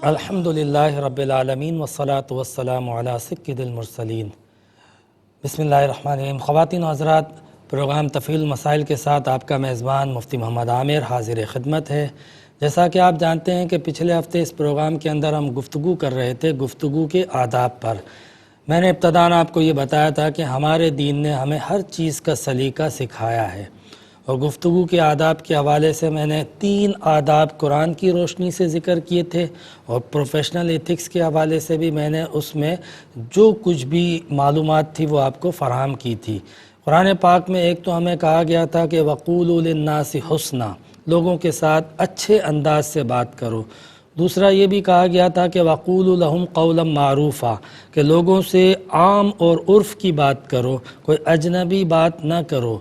الحمدللہ رب العالمین والصلاة والسلام علی سید المرسلین۔ بسم اللہ الرحمن الرحیم۔ خواتین و حضرات، پروگرام تفہیل مسائل کے ساتھ آپ کا میزبان مفتی محمد عامر حاضر خدمت ہے۔ جیسا کہ آپ جانتے ہیں کہ پچھلے ہفتے اس پروگرام کے اندر ہم گفتگو کر رہے تھے گفتگو کے آداب پر۔ میں نے ابتداً آپ کو یہ بتایا تھا کہ ہمارے دین نے ہمیں ہر چیز کا سلیقہ سکھایا ہے، اور گفتگو کے آداب کے حوالے سے میں نے 3 آداب قرآن کی روشنی سے ذکر کیے تھے، اور پروفیشنل ایتھکس کے حوالے سے بھی میں نے اس میں جو کچھ بھی معلومات تھی وہ آپ کو فراہم کی تھی۔ قرآن پاک میں ایک تو ہمیں کہا گیا تھا کہ وَقُولُوا لِلنَّاسِ حُسْنًا، لوگوں کے ساتھ اچھے انداز سے بات کرو۔ دوسرا یہ بھی کہا گیا تھا کہ وَقُولُوا لَهُمْ قَوْلًا مَعْرُوفًا، کہ لوگوں سے عام اور عرف کی بات کرو، کوئی اجنبی بات نہ کرو۔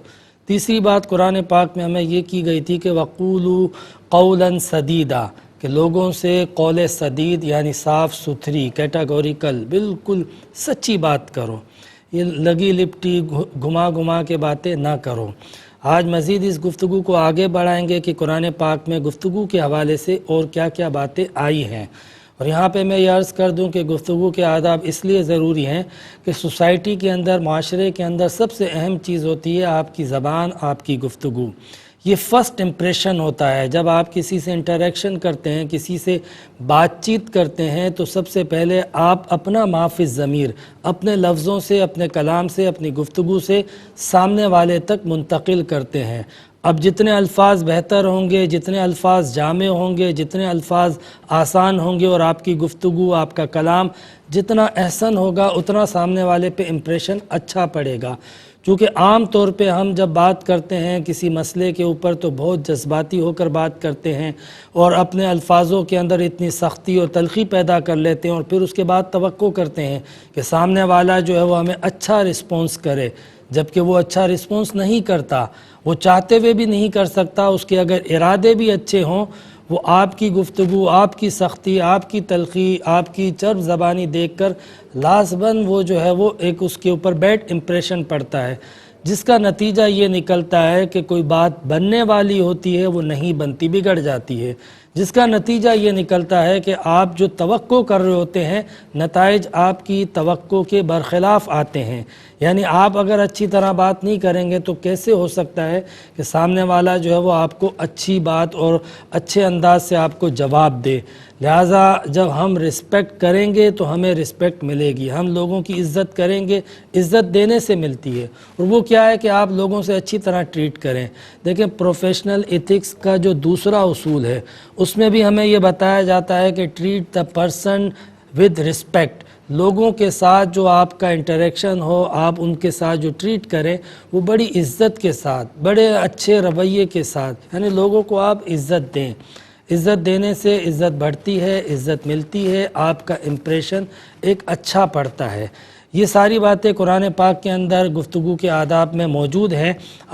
تیسری بات قرآن پاک میں ہمیں یہ کی گئی تھی کہ وَقُولُوا قَوْلًا سَدِيدًا، کہ لوگوں سے قول سدید یعنی صاف ستھری کیٹاگوریکل بالکل سچی بات کرو، یہ لگی لپٹی گھما کے باتیں نہ کرو۔ آج مزید اس گفتگو کو آگے بڑھائیں گے کہ قرآن پاک میں گفتگو کے حوالے سے اور کیا کیا باتیں آئی ہیں۔ اور یہاں پہ میں یہ عرض کر دوں کہ گفتگو کے آداب اس لیے ضروری ہیں کہ سوسائٹی کے اندر، معاشرے کے اندر سب سے اہم چیز ہوتی ہے آپ کی زبان، آپ کی گفتگو۔ یہ فرسٹ امپریشن ہوتا ہے۔ جب آپ کسی سے انٹریکشن کرتے ہیں، کسی سے بات چیت کرتے ہیں، تو سب سے پہلے آپ اپنا ما فی الضمیر اپنے لفظوں سے، اپنے کلام سے، اپنی گفتگو سے سامنے والے تک منتقل کرتے ہیں۔ اب جتنے الفاظ بہتر ہوں گے، جتنے الفاظ جامع ہوں گے، جتنے الفاظ آسان ہوں گے، اور آپ کی گفتگو، آپ کا کلام جتنا احسن ہوگا، اتنا سامنے والے پہ امپریشن اچھا پڑے گا۔ چونکہ عام طور پہ ہم جب بات کرتے ہیں کسی مسئلے کے اوپر تو بہت جذباتی ہو کر بات کرتے ہیں، اور اپنے الفاظوں کے اندر اتنی سختی اور تلخی پیدا کر لیتے ہیں، اور پھر اس کے بعد توقع کرتے ہیں کہ سامنے والا جو ہے وہ ہمیں اچھا رسپونس کرے، جبکہ وہ اچھا رسپونس نہیں کرتا، وہ چاہتے ہوئے بھی نہیں کر سکتا۔ اس کے اگر ارادے بھی اچھے ہوں، وہ آپ کی گفتگو، آپ کی سختی، آپ کی تلخی، آپ کی چرب زبانی دیکھ کر لازماً وہ جو ہے وہ ایک اس کے اوپر بیڈ امپریشن پڑتا ہے، جس کا نتیجہ یہ نکلتا ہے کہ کوئی بات بننے والی ہوتی ہے وہ نہیں بنتی، بگڑ جاتی ہے، جس کا نتیجہ یہ نکلتا ہے کہ آپ جو توقع کر رہے ہوتے ہیں، نتائج آپ کی توقع کے برخلاف آتے ہیں۔ یعنی آپ اگر اچھی طرح بات نہیں کریں گے تو کیسے ہو سکتا ہے کہ سامنے والا جو ہے وہ آپ کو اچھی بات اور اچھے انداز سے آپ کو جواب دے۔ لہٰذا جب ہم رسپیکٹ کریں گے تو ہمیں رسپیکٹ ملے گی، ہم لوگوں کی عزت کریں گے، عزت دینے سے ملتی ہے، اور وہ کیا ہے کہ آپ لوگوں سے اچھی طرح ٹریٹ کریں۔ دیکھیں، پروفیشنل ایتھکس کا جو دوسرا اصول ہے اس میں بھی ہمیں یہ بتایا جاتا ہے کہ treat the person with respect, لوگوں کے ساتھ جو آپ کا انٹریکشن ہو، آپ ان کے ساتھ جو ٹریٹ کریں وہ بڑی عزت کے ساتھ، بڑے اچھے رویے کے ساتھ، یعنی لوگوں کو آپ عزت دیں۔ عزت دینے سے عزت بڑھتی ہے، عزت ملتی ہے، آپ کا امپریشن ایک اچھا پڑتا ہے۔ یہ ساری باتیں قرآن پاک کے اندر گفتگو کے آداب میں موجود ہیں۔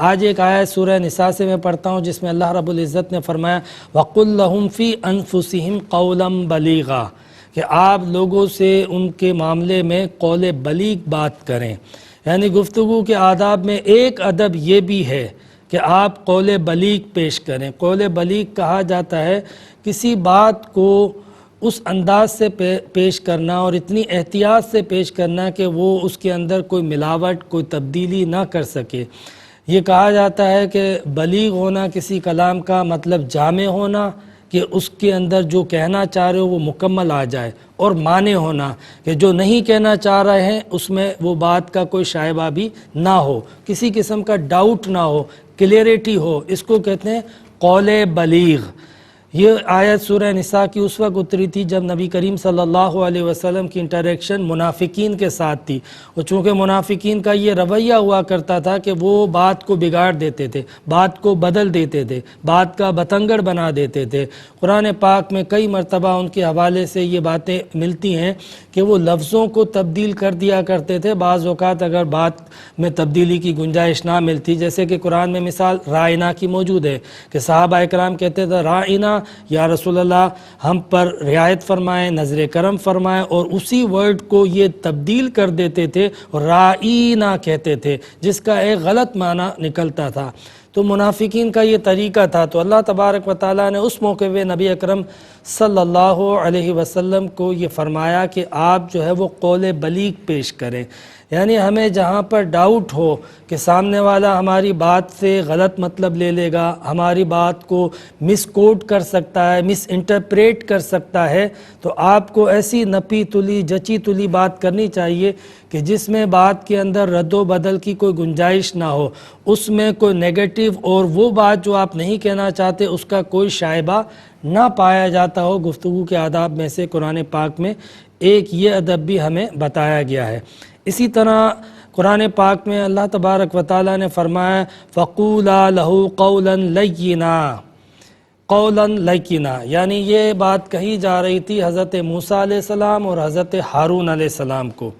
آج ایک آیت سورہ نساء سے میں پڑھتا ہوں جس میں اللہ رب العزت نے فرمایا وَقُلْ لَهُمْ فِي أَنفُسِهِمْ قَوْلًا بَلِيغًا، کہ آپ لوگوں سے ان کے معاملے میں قول بلیغ بات کریں۔ یعنی گفتگو کے آداب میں ایک ادب یہ بھی ہے کہ آپ قول بلیغ پیش کریں۔ قول بلیغ کہا جاتا ہے کسی بات کو اس انداز سے پیش کرنا اور اتنی احتیاط سے پیش کرنا کہ وہ اس کے اندر کوئی ملاوٹ، کوئی تبدیلی نہ کر سکے۔ یہ کہا جاتا ہے کہ بلیغ ہونا کسی کلام کا مطلب جامع ہونا، کہ اس کے اندر جو کہنا چاہ رہے ہو وہ مکمل آ جائے، اور معنی ہونا کہ جو نہیں کہنا چاہ رہے ہیں اس میں وہ بات کا کوئی شائبہ بھی نہ ہو، کسی قسم کا ڈاؤٹ نہ ہو، کلیئرٹی ہو، اس کو کہتے ہیں قول بلیغ۔ یہ آیت سورہ نساء کی اس وقت اتری تھی جب نبی کریم صلی اللہ علیہ وسلم کی انٹریکشن منافقین کے ساتھ تھی، اور چونکہ منافقین کا یہ رویہ ہوا کرتا تھا کہ وہ بات کو بگاڑ دیتے تھے، بات کو بدل دیتے تھے، بات کا بتنگڑ بنا دیتے تھے۔ قرآن پاک میں کئی مرتبہ ان کے حوالے سے یہ باتیں ملتی ہیں کہ وہ لفظوں کو تبدیل کر دیا کرتے تھے۔ بعض اوقات اگر بات میں تبدیلی کی گنجائش نہ ملتی، جیسے کہ قرآن میں مثال رائنا کی موجود ہے کہ صحابہ اکرام کہتے تھے رائنا، یا رسول اللہ ہم پر رعایت فرمائیں، نظر کرم فرمائیں، اور اسی ورڈ کو یہ تبدیل کر دیتے تھے اور رائنا کہتے تھے، جس کا ایک غلط معنی نکلتا تھا۔ تو منافقین کا یہ طریقہ تھا۔ تو اللہ تبارک و تعالیٰ نے اس موقع پہ نبی اکرم صلی اللہ علیہ وسلم کو یہ فرمایا کہ آپ جو ہے وہ قول بلیغ پیش کریں، یعنی ہمیں جہاں پر ڈاؤٹ ہو کہ سامنے والا ہماری بات سے غلط مطلب لے لے گا، ہماری بات کو مس کوٹ کر سکتا ہے، مس انٹرپریٹ کر سکتا ہے، تو آپ کو ایسی نپی تلی جچی تلی بات کرنی چاہیے کہ جس میں بات کے اندر رد و بدل کی کوئی گنجائش نہ ہو، اس میں کوئی نیگیٹو اور وہ بات جو آپ نہیں کہنا چاہتے اس کا کوئی شائبہ نہ پایا جاتا ہو۔ گفتگو کے آداب میں سے قرآن پاک میں ایک یہ ادب بھی ہمیں بتایا گیا ہے۔ اسی طرح قرآن پاک میں اللہ تبارک و تعالیٰ نے فرمایا فَقُولَا لَهُ قَوْلًا لَيِّنًا، قولاً لیکنا، یعنی یہ بات کہی جا رہی تھی حضرت موسیٰ علیہ السلام اور حضرت ہارون علیہ السلام کو،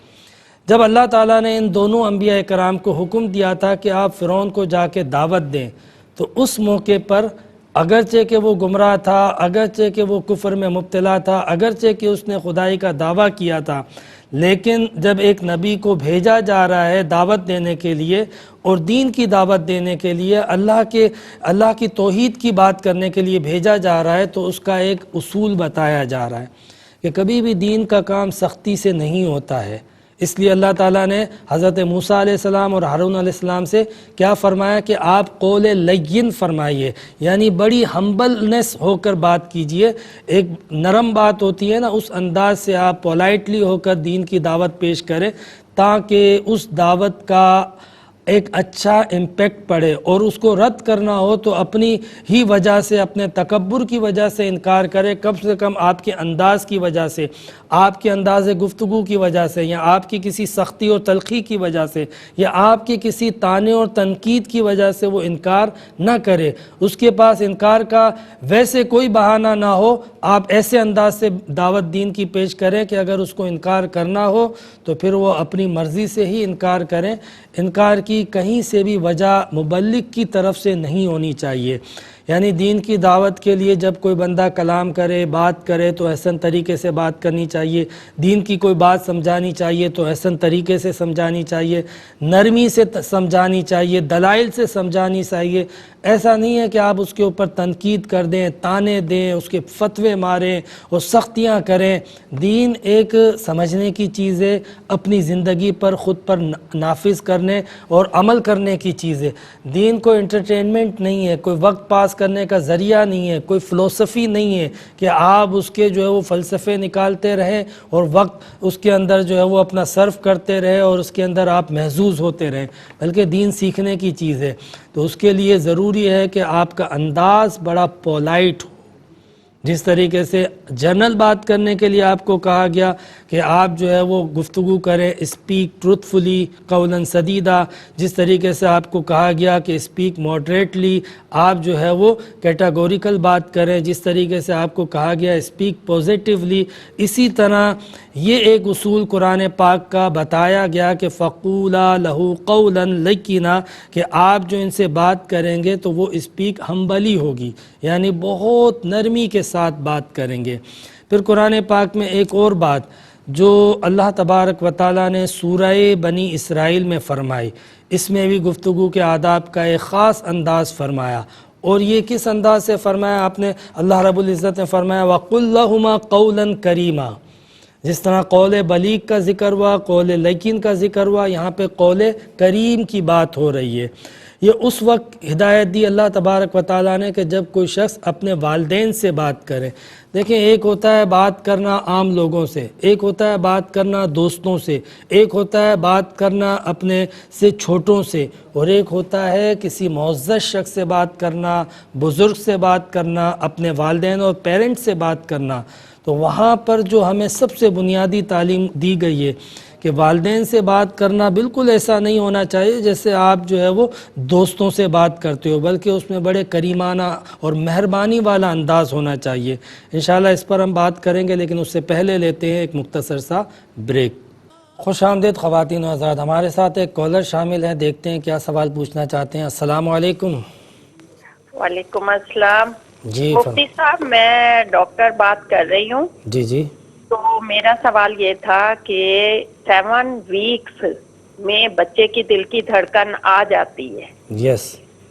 جب اللہ تعالیٰ نے ان دونوں انبیاء کرام کو حکم دیا تھا کہ آپ فرعون کو جا کے دعوت دیں، تو اس موقع پر اگرچہ کہ وہ گمراہ تھا، اگرچہ کہ وہ کفر میں مبتلا تھا، اگرچہ کہ اس نے خدائی کا دعویٰ کیا تھا، لیکن جب ایک نبی کو بھیجا جا رہا ہے دعوت دینے کے لیے اور دین کی دعوت دینے کے لیے، اللہ کی توحید کی بات کرنے کے لیے بھیجا جا رہا ہے، تو اس کا ایک اصول بتایا جا رہا ہے کہ کبھی بھی دین کا کام سختی سے نہیں ہوتا ہے۔ اس لیے اللہ تعالیٰ نے حضرت موسیٰ علیہ السلام اور ہارون علیہ السلام سے کیا فرمایا کہ آپ قول لین فرمائیے، یعنی بڑی ہمبلنس ہو کر بات کیجئے، ایک نرم بات ہوتی ہے نا، اس انداز سے آپ پولائٹلی ہو کر دین کی دعوت پیش کریں تاکہ اس دعوت کا ایک اچھا امپیکٹ پڑے، اور اس کو رد کرنا ہو تو اپنی ہی وجہ سے، اپنے تکبر کی وجہ سے انکار کرے، کم سے کم آپ کے انداز کی وجہ سے، آپ کے انداز گفتگو کی وجہ سے، یا آپ کی کسی سختی اور تلخی کی وجہ سے، یا آپ کی کسی طعنے اور تنقید کی وجہ سے وہ انکار نہ کرے، اس کے پاس انکار کا ویسے کوئی بہانہ نہ ہو، آپ ایسے انداز سے دعوت دین کی پیش کریں کہ اگر اس کو انکار کرنا ہو تو پھر وہ اپنی مرضی سے ہی انکار کریں، انکار کی کہیں سے بھی وجہ مبلغ کی طرف سے نہیں ہونی چاہیے۔ یعنی دین کی دعوت کے لیے جب کوئی بندہ کلام کرے، بات کرے تو احسن طریقے سے بات کرنی چاہیے، دین کی کوئی بات سمجھانی چاہیے تو احسن طریقے سے سمجھانی چاہیے، نرمی سے سمجھانی چاہیے، دلائل سے سمجھانی چاہیے۔ ایسا نہیں ہے کہ آپ اس کے اوپر تنقید کر دیں، تانے دیں، اس کے فتوے ماریں اور سختیاں کریں۔ دین ایک سمجھنے کی چیز ہے، اپنی زندگی پر خود پر نافذ کرنے اور عمل کرنے کی چیز ہے۔ دین کوئی انٹرٹینمنٹ نہیں ہے، کوئی وقت پاس کرنے کا ذریعہ نہیں ہے، کوئی فلسفی نہیں ہے کہ آپ اس کے جو ہے وہ فلسفے نکالتے رہیں اور وقت اس کے اندر جو ہے وہ اپنا صرف کرتے رہے اور اس کے اندر آپ محظوظ ہوتے رہیں، بلکہ دین سیکھنے کی چیز ہے۔ تو اس کے لیے ضروری ہے کہ آپ کا انداز بڑا پولائٹ ہو۔ جس طریقے سے جنرل بات کرنے کے لیے آپ کو کہا گیا کہ آپ جو ہے وہ گفتگو کریں، اسپیک ٹروتفلی قولا سدیدا، جس طریقے سے آپ کو کہا گیا کہ اسپیک ماڈریٹلی، آپ جو ہے وہ کیٹاگوریکل بات کریں، جس طریقے سے آپ کو کہا گیا اسپیک پوزیٹیولی، اسی طرح یہ ایک اصول قرآن پاک کا بتایا گیا کہ فَقُولَا لَهُ قَوْلًا لَيِّنًا، کہ آپ جو ان سے بات کریں گے تو وہ اسپیک ہمبلی ہوگی، یعنی بہت نرمی کے ساتھ بات کریں گے۔ پھر قرآن پاک میں ایک اور بات جو اللہ تبارک و تعالیٰ نے سورہ بنی اسرائیل میں فرمائی، اس میں بھی گفتگو کے آداب کا ایک خاص انداز فرمایا، اور یہ کس انداز سے فرمایا آپ نے؟ اللہ رب العزت نے فرمایا وَقُلْ لَهُمَا قَوْلًا كَرِيمًا۔ جس طرح قول بلیغ کا ذکر ہوا، قول لیکن کا ذکر ہوا، یہاں پہ قول کریم کی بات ہو رہی ہے۔ یہ اس وقت ہدایت دی اللہ تبارک و تعالیٰ نے کہ جب کوئی شخص اپنے والدین سے بات کرے۔ دیکھیں، ایک ہوتا ہے بات کرنا عام لوگوں سے، ایک ہوتا ہے بات کرنا دوستوں سے، ایک ہوتا ہے بات کرنا اپنے سے چھوٹوں سے، اور ایک ہوتا ہے کسی معزز شخص سے بات کرنا، بزرگ سے بات کرنا، اپنے والدین اور پیرنٹ سے بات کرنا۔ تو وہاں پر جو ہمیں سب سے بنیادی تعلیم دی گئی ہے کہ والدین سے بات کرنا بالکل ایسا نہیں ہونا چاہیے جیسے آپ جو ہے وہ دوستوں سے بات کرتے ہو، بلکہ اس میں بڑے کریمانہ اور مہربانی والا انداز ہونا چاہیے۔ انشاءاللہ اس پر ہم بات کریں گے، لیکن اس سے پہلے لیتے ہیں ایک مختصر سا بریک۔ خوش آمدید خواتین و حضرات، ہمارے ساتھ ایک کالر شامل ہیں، دیکھتے ہیں کیا سوال پوچھنا چاہتے ہیں۔ السلام علیکم۔ وعلیکم السلام۔ جی مفتی صاحب، میں ڈاکٹر بات کر رہی ہوں۔ جی جی تو میرا سوال یہ تھا کہ 7 ویکس میں بچے کی دل کی دھڑکن آ جاتی ہے، یس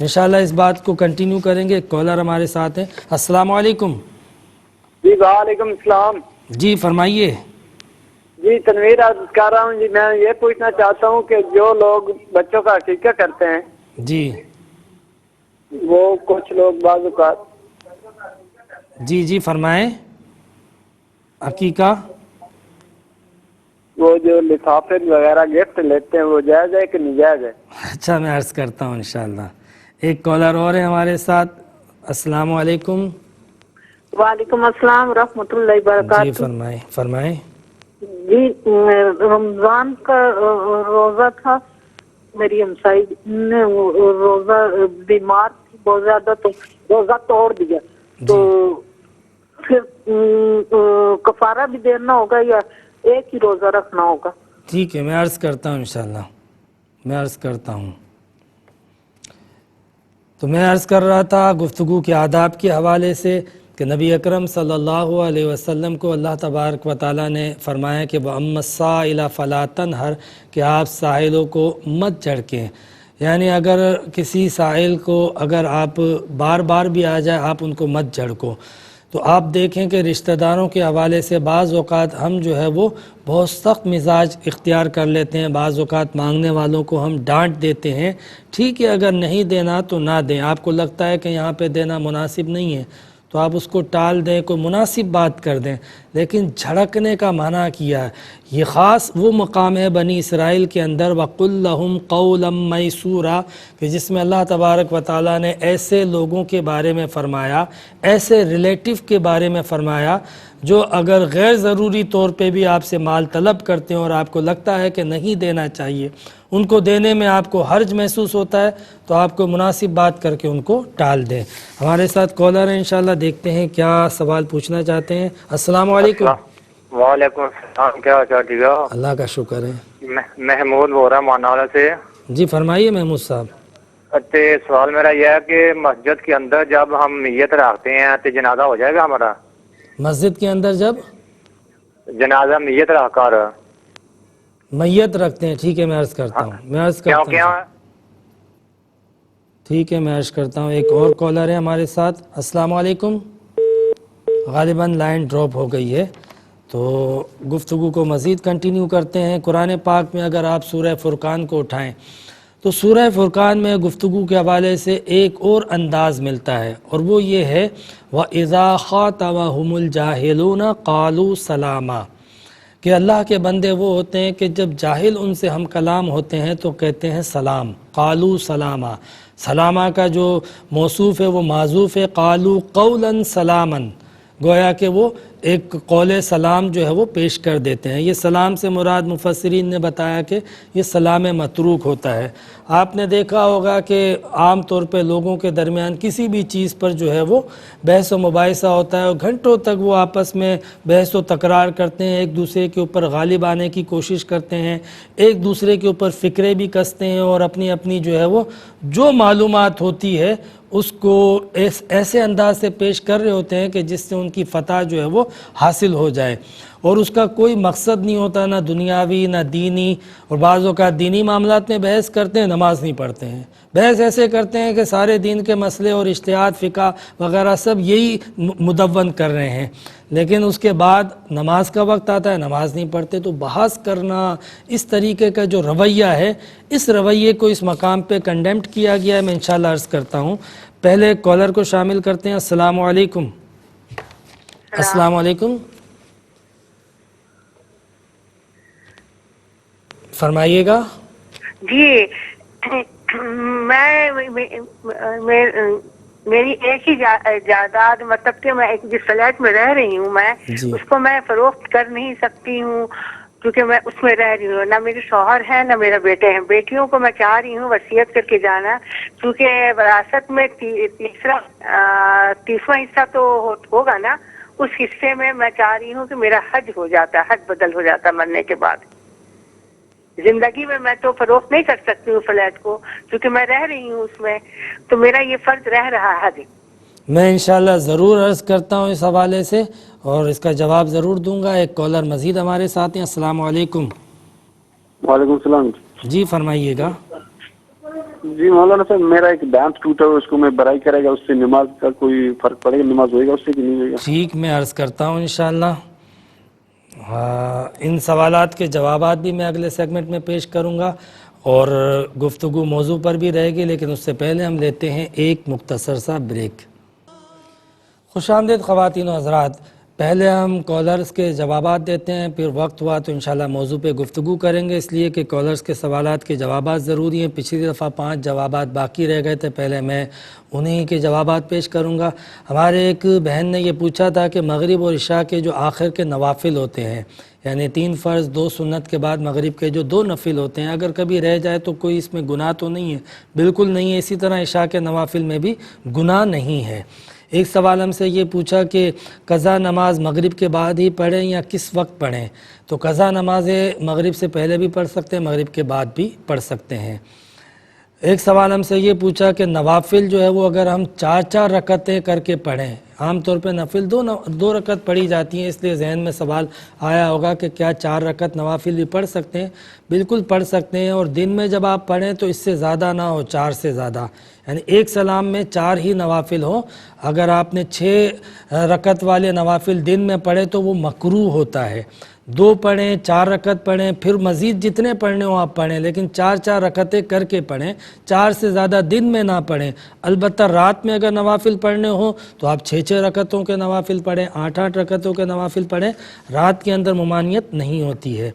انشاءاللہ اس بات کو کنٹینیو کریں گے. ایک کالر ہمارے ساتھ ہیں. السلام علیکم. جی وعلیکم السلام. جی فرمائیے. جی تنویر عرض کر رہا ہوں جی. میں یہ پوچھنا چاہتا ہوں کہ جو لوگ بچوں کا عقیقہ کرتے ہیں جی وہ کچھ لوگ بعض اوقات جی فرمائیں. عقیقہ وہ جو لفافے وغیرہ گفٹ لیتے ہیں وہ جائز ہے کہ ناجائز ہے؟ اچھا میں عرض کرتا ہوں انشاءاللہ. ایک کالر اور ہے ہمارے ساتھ. السلام علیکم. وعلیکم السلام ورحمۃ اللہ وبرکاتہ. جی فرمائیں. جی رمضان کا روزہ تھا. میری ہمسائی نے روزہ بیمار تھی بہت زیادہ تو روزہ توڑ دیا. تو پھر کفارہ بھی دینا ہوگا یا ایک ہی روزہ رکھنا ہوگا؟ ٹھیک ہے میں عرض کرتا ہوں انشاءاللہ. میں عرض کرتا ہوں. تو میں عرض کر رہا تھا گفتگو کے آداب کے حوالے سے کہ نبی اکرم صلی اللہ علیہ وسلم کو اللہ تبارک و تعالیٰ نے فرمایا کہ وَأَمَّا السَّائِلَ فَلَا تَنْهَرْ کہ آپ سائلوں کو مت جھڑکیں. یعنی اگر کسی سائل کو اگر آپ بار بار بھی آ جائے آپ ان کو مت جھڑکو. تو آپ دیکھیں کہ رشتہ داروں کے حوالے سے بعض اوقات ہم جو ہے وہ بہت سخت مزاج اختیار کر لیتے ہیں. بعض اوقات مانگنے والوں کو ہم ڈانٹ دیتے ہیں. ٹھیک ہے اگر نہیں دینا تو نہ دیں. آپ کو لگتا ہے کہ یہاں پہ دینا مناسب نہیں ہے تو آپ اس کو ٹال دیں, کوئی مناسب بات کر دیں. لیکن جھڑکنے کا منع کیا ہے. یہ خاص وہ مقام ہے بنی اسرائیل کے اندر وَقُلْ لَهُمْ قَوْلًا مَيْسُورًا کہ جس میں اللہ تبارک و تعالیٰ نے ایسے لوگوں کے بارے میں فرمایا, ایسے ریلیٹیو کے بارے میں فرمایا جو اگر غیر ضروری طور پہ بھی آپ سے مال طلب کرتے ہیں اور آپ کو لگتا ہے کہ نہیں دینا چاہیے, ان کو دینے میں آپ کو حرج محسوس ہوتا ہے تو آپ کو مناسب بات کر کے ان کو ٹال دیں. ہمارے ساتھ کالر ہیں انشاءاللہ, دیکھتے ہیں کیا سوال پوچھنا چاہتے ہیں. السلام علیکم. وعلیکم السلام. کیا حال چال؟ ٹھیک ہے. اللہ کا شکر ہے. محمود بول رہا ماناولا سے. جی فرمائیے محمود صاحب. اچھا سوال میرا یہ ہے کہ مسجد کے اندر جب ہم نیت رکھتے ہیں تو جنازہ ہو جائے گا ہمارا؟ مسجد کے اندر جب جنازہ نیت رکھ کر میت رکھتے ہیں, ٹھیک ہے میں عرض کرتا ہوں. ٹھیک ہے میں عرض کرتا ہوں. ایک اور کالر ہے ہمارے ساتھ. السلام علیکم. غالباً لائن ڈراپ ہو گئی ہے تو گفتگو کو مزید کنٹینیو کرتے ہیں. قرآن پاک میں اگر آپ سورہ فرقان کو اٹھائیں تو سورہ فرقان میں گفتگو کے حوالے سے ایک اور انداز ملتا ہے اور وہ یہ ہے وَإِذَا خَاطَبَهُمُ الْجَاهِلُونَ قَالُوا سَلَامًا کہ اللہ کے بندے وہ ہوتے ہیں کہ جب جاہل ان سے ہم کلام ہوتے ہیں تو کہتے ہیں سلام. قالوا سلاما. سلامہ کا جو موصوف ہے وہ معذوف ہے. قالوا قولا سلاما گویا کہ وہ ایک قول سلام جو ہے وہ پیش کر دیتے ہیں. یہ سلام سے مراد مفسرین نے بتایا کہ یہ سلام متروک ہوتا ہے. آپ نے دیکھا ہوگا کہ عام طور پہ لوگوں کے درمیان کسی بھی چیز پر جو ہے وہ بحث و مباحثہ ہوتا ہے اور گھنٹوں تک وہ آپس میں بحث و تکرار کرتے ہیں, ایک دوسرے کے اوپر غالب آنے کی کوشش کرتے ہیں, ایک دوسرے کے اوپر فکرے بھی کستے ہیں اور اپنی اپنی جو ہے وہ جو معلومات ہوتی ہے اس کو ایسے انداز سے پیش کر رہے ہوتے ہیں کہ جس سے ان کی فتح جو ہے وہ حاصل ہو جائے اور اس کا کوئی مقصد نہیں ہوتا, نہ دنیاوی نہ دینی. اور بعض اوقات دینی معاملات میں بحث کرتے ہیں, نماز نہیں پڑھتے ہیں. بحث ایسے کرتے ہیں کہ سارے دین کے مسئلے اور اجتہاد فقہ وغیرہ سب یہی مدون کر رہے ہیں, لیکن اس کے بعد نماز کا وقت آتا ہے نماز نہیں پڑھتے. تو بحث کرنا اس طریقے کا جو رویہ ہے اس رویے کو اس مقام پہ کنڈیمڈ کیا گیا ہے. میں انشاءاللہ عرض کرتا ہوں. پہلے کالر کو شامل کرتے ہیں. السلام علیکم. السلام علیکم. فرمائیے گا. جی میری ایک ہی جائیداد مطلب کہ میں ایک جس فلیٹ میں رہ رہی ہوں میں اس کو میں فروخت کر نہیں سکتی ہوں کیونکہ میں اس میں رہ رہی ہوں. نہ میرے شوہر ہے نہ میرا بیٹے ہیں. بیٹیوں کو میں چاہ رہی ہوں وصیت کر کے جانا کیونکہ وراثت میں تیسواں حصہ تو ہوگا نا, اس حصے میں میں چاہ رہی ہوں کہ میرا حج ہو جاتا, حج بدل ہو جاتا مرنے کے بعد. زندگی میں تو فروخت نہیں کر سکتی ہوں فلیٹ کو کیونکہ میں رہ رہی ہوں اس میں, تو میرا یہ فرض رہ رہا ہے. میں انشاءاللہ ضرور عرض کرتا ہوں اس حوالے سے اور اس کا جواب ضرور دوں گا. ایک کالر مزید ہمارے ساتھ ہیں. السلام علیکم. وعلیکم السلام. جی فرمائیے گا. جی مولانا صاحب میرا ایک دانت ٹوٹا ہوا اس کو میں برائی کرے گا اس سے نماز کا کوئی فرق پڑے گا؟ نماز ہوئے گا اس سے کہ نہیں ہوئے گا؟ ٹھیک، میں عرض کرتا ہوں انشاءاللہ. ان سوالات کے جوابات بھی میں اگلے سیگمنٹ میں پیش کروں گا اور گفتگو موضوع پر بھی رہے گی، لیکن اس سے پہلے ہم لیتے ہیں ایک مختصر سا بریک. خوش آمدید خواتین و حضرات. پہلے ہم کالرز کے جوابات دیتے ہیں، پھر وقت ہوا تو انشاءاللہ موضوع پہ گفتگو کریں گے، اس لیے کہ کالرز کے سوالات کے جوابات ضروری ہیں. پچھلی دفعہ 5 جوابات باقی رہ گئے تھے، پہلے میں انہی کے جوابات پیش کروں گا. ہمارے ایک بہن نے یہ پوچھا تھا کہ مغرب اور عشاء کے جو آخر کے نوافل ہوتے ہیں، یعنی 3 فرض 2 سنت کے بعد مغرب کے جو 2 نفل ہوتے ہیں، اگر کبھی رہ جائے تو کوئی اس میں گناہ تو نہیں ہے؟ بالکل نہیں ہے. اسی طرح عشاء کے نوافل میں بھی گناہ نہیں ہے. ایک سوال ہم سے یہ پوچھا کہ قضا نماز مغرب کے بعد ہی پڑھیں یا کس وقت پڑھیں؟ تو قضا نمازیں مغرب سے پہلے بھی پڑھ سکتے ہیں، مغرب کے بعد بھی پڑھ سکتے ہیں. ایک سوال ہم سے یہ پوچھا کہ نوافل جو ہے وہ اگر ہم 4 رکعتیں کر کے پڑھیں، عام طور پہ نفل 2 رکعت پڑھی جاتی ہیں، اس لیے ذہن میں سوال آیا ہوگا کہ کیا 4 رکعت نوافل بھی پڑھ سکتے ہیں؟ بالکل پڑھ سکتے ہیں، اور دن میں جب آپ پڑھیں تو اس سے زیادہ نہ ہو، 4 سے زیادہ، یعنی ایک سلام میں 4 ہی نوافل ہوں. اگر آپ نے 6 رکعت والے نوافل دن میں پڑھے تو وہ مکروہ ہوتا ہے. 2 پڑھیں، 4 رکعت پڑھیں، پھر مزید جتنے پڑھنے ہوں آپ پڑھیں، لیکن 4 رکعتیں کر کے پڑھیں، 4 سے زیادہ دن میں نہ پڑھیں. البتہ رات میں اگر نوافل پڑھنے ہوں تو آپ 6 رکعتوں کے نوافل پڑھیں، 8 رکعتوں کے نوافل پڑھیں، رات کے اندر ممانعت نہیں ہوتی ہے.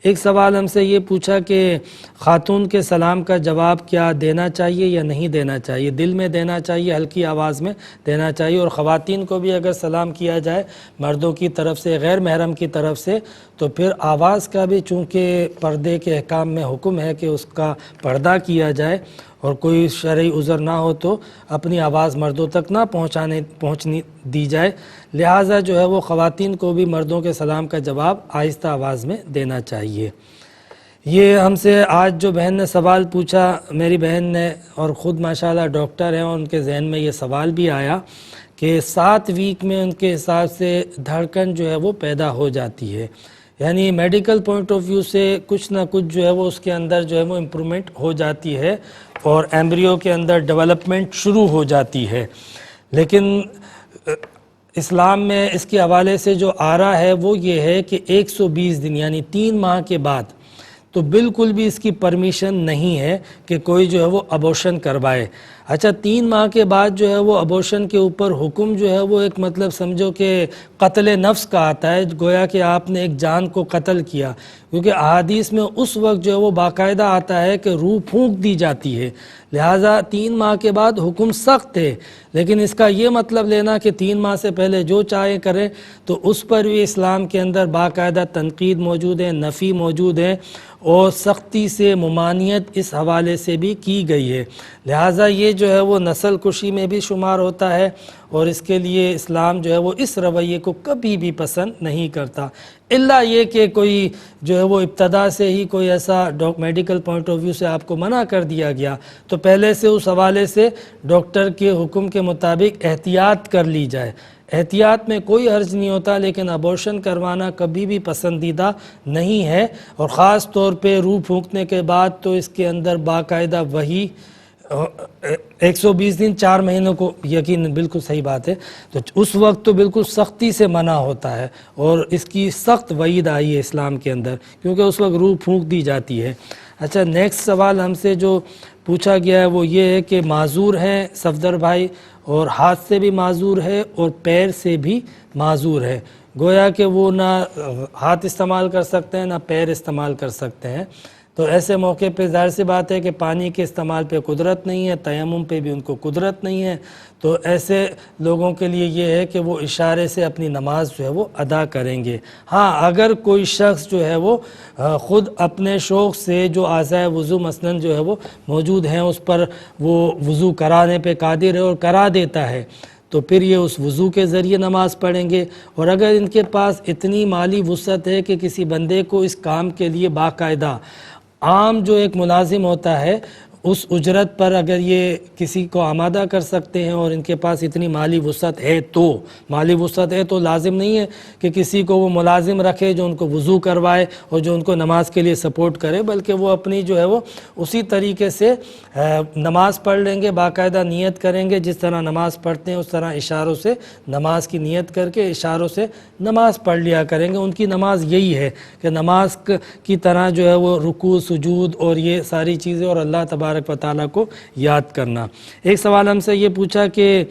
ایک سوال ہم سے یہ پوچھا کہ خاتون کے سلام کا جواب کیا دینا چاہیے یا نہیں دینا چاہیے؟ دل میں دینا چاہیے، ہلکی آواز میں دینا چاہیے. اور خواتین کو بھی اگر سلام کیا جائے مردوں کی طرف سے، غیر محرم کی طرف سے، تو پھر آواز کا بھی چونکہ پردے کے احکام میں حکم ہے کہ اس کا پردہ کیا جائے، اور کوئی شرعی عذر نہ ہو تو اپنی آواز مردوں تک نہ پہنچنی دی جائے. لہٰذا جو ہے وہ خواتین کو بھی مردوں کے سلام کا جواب آہستہ آواز میں دینا چاہیے. یہ ہم سے آج جو بہن نے سوال پوچھا، میری بہن نے، اور خود ماشاءاللہ ڈاکٹر ہیں، اور ان کے ذہن میں یہ سوال بھی آیا کہ 7 ویک میں ان کے حساب سے دھڑکن جو ہے وہ پیدا ہو جاتی ہے، یعنی میڈیکل پوائنٹ آف ویو سے کچھ نہ کچھ جو ہے وہ اس کے اندر جو ہے وہ امپرومنٹ ہو جاتی ہے اور ایمبریو کے اندر ڈیولپمنٹ شروع ہو جاتی ہے. لیکن اسلام میں اس کے حوالے سے جو آ رہا ہے وہ یہ ہے کہ 120 دن یعنی 3 ماہ کے بعد تو بالکل بھی اس کی پرمیشن نہیں ہے کہ کوئی جو ہے وہ ابورشن کروائے. اچھا 3 ماہ کے بعد جو ہے وہ ابورشن کے اوپر حکم جو ہے وہ ایک مطلب سمجھو کہ قتل نفس کا آتا ہے، گویا کہ آپ نے ایک جان کو قتل کیا، کیونکہ احادیث میں اس وقت جو ہے وہ باقاعدہ آتا ہے کہ روح پھونک دی جاتی ہے. لہٰذا 3 ماہ کے بعد حکم سخت ہے، لیکن اس کا یہ مطلب لینا کہ 3 ماہ سے پہلے جو چاہے کرے تو اس پر بھی اسلام کے اندر باقاعدہ تنقید موجود ہے، نفی موجود ہے، اور سختی سے ممانعت اس حوالے سے بھی کی گئی ہے. لہٰذا یہ جو ہے وہ نسل کشی میں بھی شمار ہوتا ہے، اور اس کے لیے اسلام جو ہے وہ اس رویے کو کبھی بھی پسند نہیں کرتا، الا یہ کہ کوئی جو ہے وہ ابتدا سے ہی کوئی ایسا میڈیکل پوائنٹ آف ویو سے آپ کو منع کر دیا گیا تو پہلے سے اس حوالے سے ڈاکٹر کے حکم کے مطابق احتیاط کر لی جائے. احتیاط میں کوئی حرج نہیں ہوتا، لیکن ابورشن کروانا کبھی بھی پسندیدہ نہیں ہے، اور خاص طور پہ روح پھونکنے کے بعد تو اس کے اندر باقاعدہ وہی 120 دن 4 مہینوں کو یقین بالکل صحیح بات ہے، تو اس وقت تو بالکل سختی سے منع ہوتا ہے، اور اس کی سخت وعید آئی ہے اسلام کے اندر، کیونکہ اس وقت روح پھونک دی جاتی ہے. اچھا نیکسٹ سوال ہم سے جو پوچھا گیا ہے وہ یہ ہے کہ معذور ہیں صفدر بھائی، اور ہاتھ سے بھی معذور ہے اور پیر سے بھی معذور ہے، گویا کہ وہ نہ ہاتھ استعمال کر سکتے ہیں نہ پیر استعمال کر سکتے ہیں. تو ایسے موقع پہ ظاہر سی بات ہے کہ پانی کے استعمال پہ قدرت نہیں ہے، تیمم پہ بھی ان کو قدرت نہیں ہے، تو ایسے لوگوں کے لیے یہ ہے کہ وہ اشارے سے اپنی نماز جو ہے وہ ادا کریں گے. ہاں اگر کوئی شخص جو ہے وہ خود اپنے شوق سے جو اعضائے وضو مثلاً جو ہے وہ موجود ہیں اس پر وہ وضو کرانے پہ قادر ہے اور کرا دیتا ہے، تو پھر یہ اس وضو کے ذریعے نماز پڑھیں گے. اور اگر ان کے پاس اتنی مالی وسعت ہے کہ کسی بندے کو اس کام کے لیے باقاعدہ عام جو ایک ملازم ہوتا ہے اس اجرت پر اگر یہ کسی کو آمادہ کر سکتے ہیں اور ان کے پاس اتنی مالی وسعت ہے تو لازم نہیں ہے کہ کسی کو وہ ملازم رکھے جو ان کو وضو کروائے اور جو ان کو نماز کے لیے سپورٹ کرے، بلکہ وہ اپنی جو ہے وہ اسی طریقے سے نماز پڑھ لیں گے، باقاعدہ نیت کریں گے، جس طرح نماز پڑھتے ہیں اس طرح اشاروں سے نماز کی نیت کر کے اشاروں سے نماز پڑھ لیا کریں گے۔ ان کی نماز یہی ہے کہ نماز کی طرح جو ہے وہ رکوع، سجود اور یہ ساری چیزیں اور اللہ تبارک و تعالیٰ کو یاد کرنا۔ ایک سوال ہم سے یہ پوچھا کہ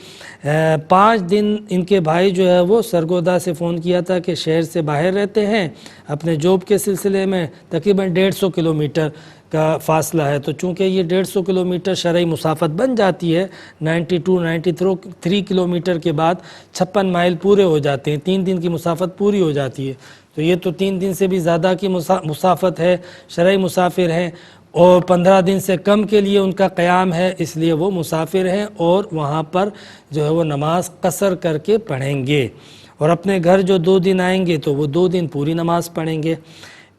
5 دن ان کے بھائی جو ہے وہ سرگودا سے فون کیا تھا کہ شہر سے باہر رہتے ہیں اپنے جاب کے سلسلے میں، تقریباً 150 کلومیٹر کا فاصلہ ہے، تو چونکہ یہ 150 کلومیٹر شرعی مسافت بن جاتی ہے، 93 کلومیٹر کے بعد 56 مائل پورے ہو جاتے ہیں، 3 دن کی مسافت پوری ہو جاتی ہے، تو یہ تو 3 دن سے بھی زیادہ کی مسافت ہے، شرعی مسافر ہیں، اور 15 دن سے کم کے لیے ان کا قیام ہے، اس لیے وہ مسافر ہیں اور وہاں پر جو ہے وہ نماز قصر کر کے پڑھیں گے، اور اپنے گھر جو 2 دن آئیں گے تو وہ 2 دن پوری نماز پڑھیں گے۔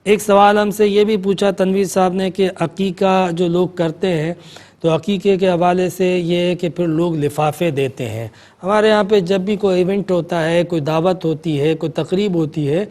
ایک سوال ہم سے یہ بھی پوچھا تنویر صاحب نے کہ عقیقہ جو لوگ کرتے ہیں تو عقیقے کے حوالے سے یہ ہے کہ پھر لوگ لفافے دیتے ہیں۔ ہمارے یہاں پہ جب بھی کوئی ایونٹ ہوتا ہے، کوئی دعوت ہوتی ہے، کوئی تقریب ہوتی ہے،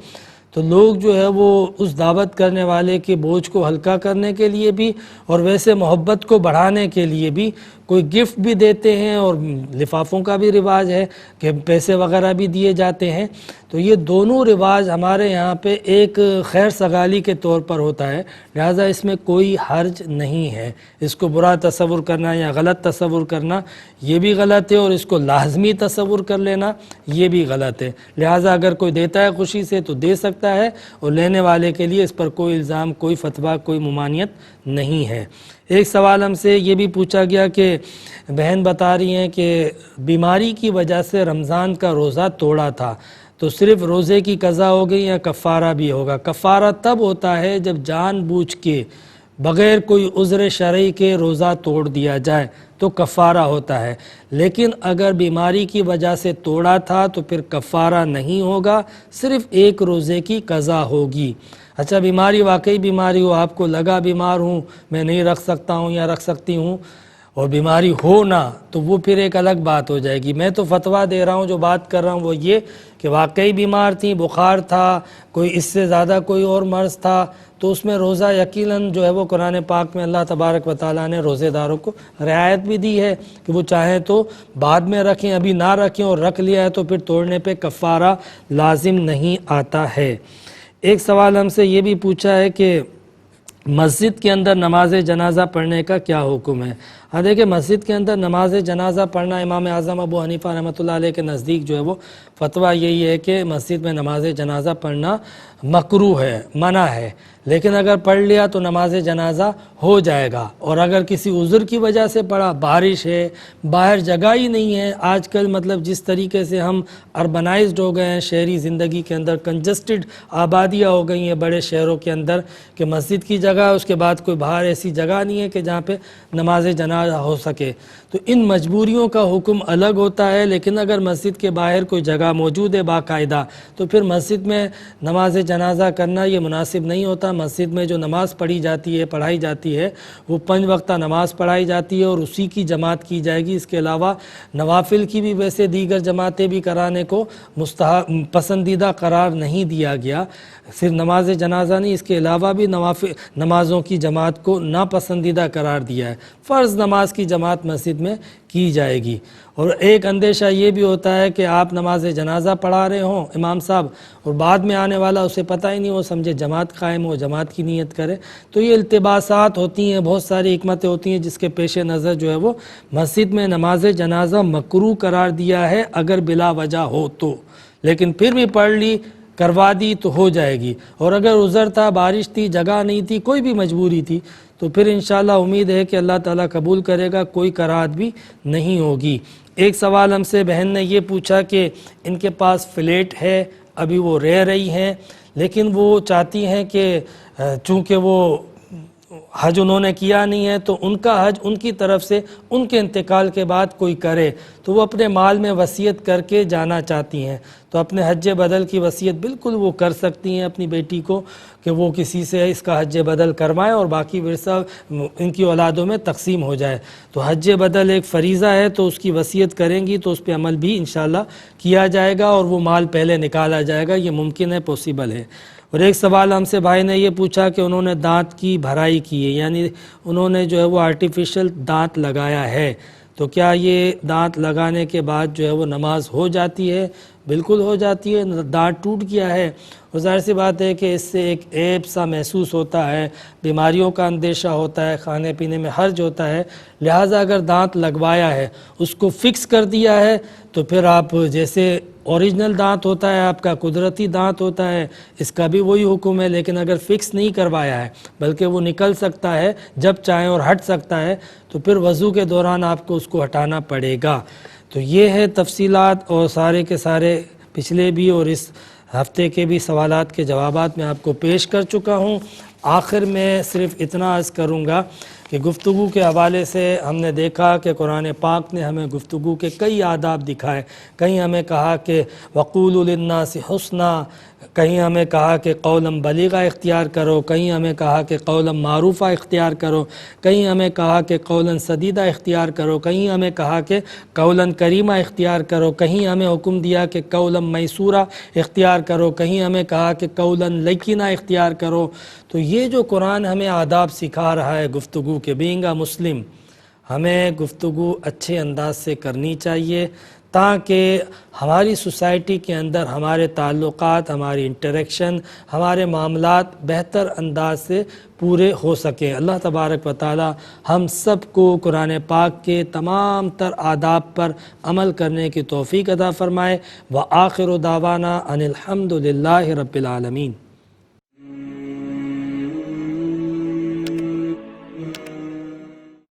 تو لوگ جو ہے وہ اس دعوت کرنے والے کے بوجھ کو ہلکا کرنے کے لیے بھی اور ویسے محبت کو بڑھانے کے لیے بھی کوئی گفٹ بھی دیتے ہیں، اور لفافوں کا بھی رواج ہے کہ پیسے وغیرہ بھی دیے جاتے ہیں، تو یہ دونوں رواج ہمارے یہاں پہ ایک خیر سگالی کے طور پر ہوتا ہے، لہٰذا اس میں کوئی حرج نہیں ہے۔ اس کو برا تصور کرنا یا غلط تصور کرنا یہ بھی غلط ہے، اور اس کو لازمی تصور کر لینا یہ بھی غلط ہے، لہٰذا اگر کوئی دیتا ہے خوشی سے تو دے سکتا ہے، اور لینے والے کے لیے اس پر کوئی الزام، کوئی فتویٰ، کوئی ممانعت نہیں ہے۔ ایک سوال ہم سے یہ بھی پوچھا گیا کہ بہن بتا رہی ہیں کہ بیماری کی وجہ سے رمضان کا روزہ توڑا تھا، تو صرف روزے کی قضا ہو گئی یا کفارہ بھی ہوگا؟ کفارہ تب ہوتا ہے جب جان بوجھ کے بغیر کوئی عذر شرعی کے روزہ توڑ دیا جائے تو کفارہ ہوتا ہے، لیکن اگر بیماری کی وجہ سے توڑا تھا تو پھر کفارہ نہیں ہوگا، صرف ایک روزے کی قضا ہوگی۔ اچھا بیماری واقعی بیماری ہو، آپ کو لگا بیمار ہوں میں نہیں رکھ سکتا ہوں یا رکھ سکتی ہوں، اور بیماری ہو نہ، تو وہ پھر ایک الگ بات ہو جائے گی۔ میں تو فتویٰ دے رہا ہوں، جو بات کر رہا ہوں وہ یہ کہ واقعی بیمار تھیں، بخار تھا، کوئی اس سے زیادہ کوئی اور مرض تھا، تو اس میں روزہ یقیناً جو ہے وہ قرآن پاک میں اللہ تبارک و تعالیٰ نے روزے داروں کو رعایت بھی دی ہے کہ وہ چاہیں تو بعد میں رکھیں، ابھی نہ رکھیں، اور رکھ لیا ہے تو پھر توڑنے پہ کفارہ لازم نہیں آتا ہے۔ ایک سوال ہم سے یہ بھی پوچھا ہے کہ مسجد کے اندر نماز جنازہ پڑھنے کا کیا حکم ہے؟ ہاں دیکھیں، مسجد کے اندر نماز جنازہ پڑھنا امام اعظم ابو حنیفہ رحمۃ اللہ علیہ کے نزدیک جو ہے وہ فتویٰ یہی ہے کہ مسجد میں نماز جنازہ پڑھنا مکروہ ہے، منع ہے، لیکن اگر پڑھ لیا تو نماز جنازہ ہو جائے گا، اور اگر کسی عذر کی وجہ سے پڑھا، بارش ہے، باہر جگہ ہی نہیں ہے، آج کل مطلب جس طریقے سے ہم اربنائزڈ ہو گئے ہیں، شہری زندگی کے اندر کنجسٹڈ آبادیاں ہو گئی ہیں بڑے شہروں کے اندر، کہ مسجد کی جگہ اس کے بعد کوئی باہر ایسی جگہ نہیں ہے کہ جہاں پہ نماز جنازہ ہو سکے، تو ان مجبوریوں کا حکم الگ ہوتا ہے۔ لیکن اگر مسجد کے باہر کوئی جگہ موجود ہے باقاعدہ، تو پھر مسجد میں نماز جنازہ کرنا یہ مناسب نہیں ہوتا۔ مسجد میں جو نماز پڑھی جاتی ہے وہ 5 وقتہ نماز پڑھائی جاتی ہے، اور اسی کی جماعت کی جائے گی۔ اس کے علاوہ نوافل کی بھی ویسے دیگر جماعتیں بھی کرانے کو پسندیدہ قرار نہیں دیا گیا، صرف نماز جنازہ نہیں، اس کے علاوہ بھی نمازوں کی جماعت کو ناپسندیدہ قرار دیا ہے۔ فرض نماز کی جماعت مسجد میں کی جائے گی۔ اور ایک اندیشہ یہ بھی ہوتا ہے کہ آپ نماز جنازہ پڑھا رہے ہوں امام صاحب، اور بعد میں آنے والا اسے پتہ ہی نہیں، وہ سمجھے جماعت قائم ہو، جماعت کی نیت کرے، تو یہ التباسات ہوتی ہیں، بہت ساری حکمتیں ہوتی ہیں، جس کے پیش نظر جو ہے وہ مسجد میں نماز جنازہ مکروہ قرار دیا ہے اگر بلا وجہ ہو تو، لیکن پھر بھی پڑھ لی، کروا دی تو ہو جائے گی۔ اور اگر عذر تھا، بارش تھی، جگہ نہیں تھی، کوئی بھی مجبوری تھی، تو پھر انشاءاللہ امید ہے کہ اللہ تعالیٰ قبول کرے گا، کوئی کراہت بھی نہیں ہوگی۔ ایک سوال ہم سے بہن نے یہ پوچھا کہ ان کے پاس فلیٹ ہے، ابھی وہ رہ رہی ہیں، لیکن وہ چاہتی ہیں کہ چونکہ وہ حج انہوں نے کیا نہیں ہے تو ان کا حج ان کی طرف سے ان کے انتقال کے بعد کوئی کرے تو وہ اپنے مال میں وصیت کر کے جانا چاہتی ہیں تو اپنے حج بدل کی وصیت بالکل وہ کر سکتی ہیں اپنی بیٹی کو کہ وہ کسی سے اس کا حج بدل کروائیں اور باقی ورثہ ان کی اولادوں میں تقسیم ہو جائے. تو حج بدل ایک فریضہ ہے تو اس کی وصیت کریں گی تو اس پہ عمل بھی انشاءاللہ کیا جائے گا اور وہ مال پہلے نکالا جائے گا. یہ ممکن ہے، پوسیبل ہے. اور ایک سوال ہم سے بھائی نے یہ پوچھا کہ انہوں نے دانت کی بھرائی کی ہے، یعنی انہوں نے جو ہے وہ آرٹیفیشل دانت لگایا ہے، تو کیا یہ دانت لگانے کے بعد جو ہے وہ نماز ہو جاتی ہے؟ بالکل ہو جاتی ہے. دانت ٹوٹ گیا ہے اور ظاہر سی بات ہے کہ اس سے ایک عیب سا محسوس ہوتا ہے، بیماریوں کا اندیشہ ہوتا ہے، کھانے پینے میں حرج ہوتا ہے. لہٰذا اگر دانت لگوایا ہے، اس کو فکس کر دیا ہے تو پھر آپ جیسے اوریجنل دانت ہوتا ہے، آپ کا قدرتی دانت ہوتا ہے، اس کا بھی وہی حکم ہے. لیکن اگر فکس نہیں کروایا ہے بلکہ وہ نکل سکتا ہے جب چاہیں اور ہٹ سکتا ہے تو پھر وضو کے دوران آپ کو اس کو ہٹانا پڑے گا. تو یہ ہے تفصیلات، اور سارے کے سارے پچھلے بھی اور اس ہفتے کے بھی سوالات کے جوابات میں آپ کو پیش کر چکا ہوں. آخر میں صرف اتنا عرض کروں گا کہ گفتگو کے حوالے سے ہم نے دیکھا کہ قرآن پاک نے ہمیں گفتگو کے کئی آداب دکھائے. کہیں ہمیں کہا کہ وقولوا للناس حسنا، کہیں ہمیں کہا کہ قولا بلیغا اختیار کرو، کہیں ہمیں کہا کہ قولا معروفہ اختیار کرو، کہیں ہمیں کہا کہ قولا سدیدہ اختیار کرو، کہیں ہمیں کہا کہ قولا کریمہ اختیار کرو، کہیں ہمیں حکم دیا کہ قولا میسورہ اختیار کرو، کہیں ہمیں کہا کہ قولا لیکینہ اختیار کرو. تو یہ جو قرآن ہمیں آداب سکھا رہا ہے گفتگو کے، بینگ اے مسلم ہمیں گفتگو اچھے انداز سے کرنی چاہیے تاکہ ہماری سوسائٹی کے اندر ہمارے تعلقات، ہماری انٹریکشن، ہمارے معاملات بہتر انداز سے پورے ہو سکیں. اللہ تبارک و تعالی ہم سب کو قرآن پاک کے تمام تر آداب پر عمل کرنے کی توفیق عطا فرمائے. وآخر دعوانا ان الحمد للہ رب العالمین.